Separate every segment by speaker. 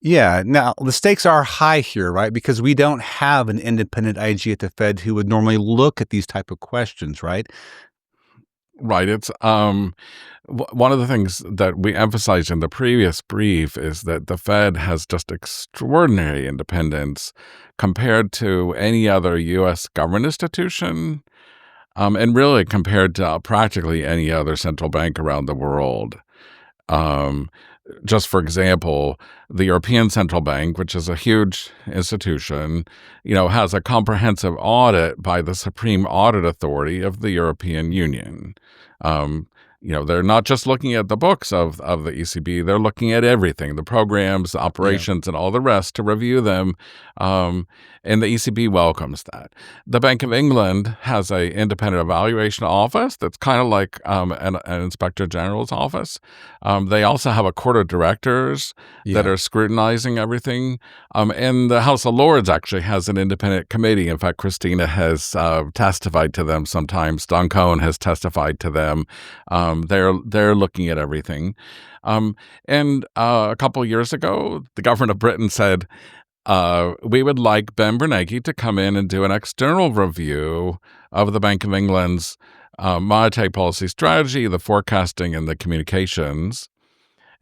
Speaker 1: Yeah. Now, the stakes are high here, right? Because we don't have an independent IG at the Fed who would normally look at these type of questions, right?
Speaker 2: Right. One of the things that we emphasized in the previous brief is that the Fed has just extraordinary independence compared to any other U.S. government institution, and really compared to practically any other central bank around the world. Um, just for example, the European Central Bank, which is a huge institution, has a comprehensive audit by the Supreme Audit Authority of the European Union. Um, they're not just looking at the books of the ECB, they're looking at everything, the programs, the
Speaker 1: Yeah.
Speaker 2: operations, and all the rest to review them. Um, and the ECB welcomes that. The Bank of England has a independent evaluation office that's kind of like an inspector general's office. They also have a court of directors that
Speaker 1: Yeah.
Speaker 2: are scrutinizing everything. And the House of Lords actually has an independent committee. In fact, Christina has testified to them sometimes. Don Cohen has testified to them. They're looking at everything. And a couple years ago, the government of Britain said, we would like Ben Bernanke to come in and do an external review of the Bank of England's monetary policy strategy, the forecasting, and the communications.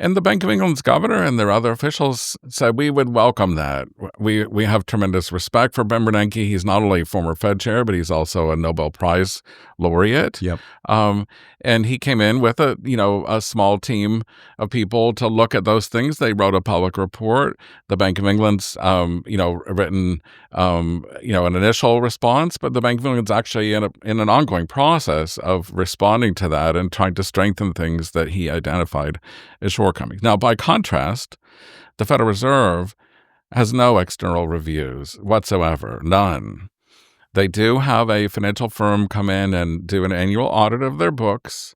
Speaker 2: And the Bank of England's governor and their other officials said we would welcome that. We have tremendous respect for Ben Bernanke. He's not only a former Fed chair, but he's also a Nobel Prize laureate.
Speaker 1: Yep.
Speaker 2: Um, and he came in with a small team of people to look at those things. They wrote a public report. The Bank of England's written an initial response, but the Bank of England's actually in an ongoing process of responding to that and trying to strengthen things that he identified as shortcomings. Now, by contrast, the Federal Reserve has no external reviews whatsoever, none. They do have a financial firm come in and do an annual audit of their books,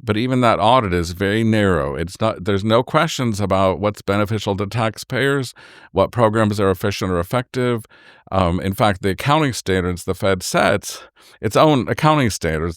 Speaker 2: but even that audit is very narrow. There's no questions about what's beneficial to taxpayers, what programs are efficient or effective. In fact, the accounting standards the Fed sets, its own accounting standards,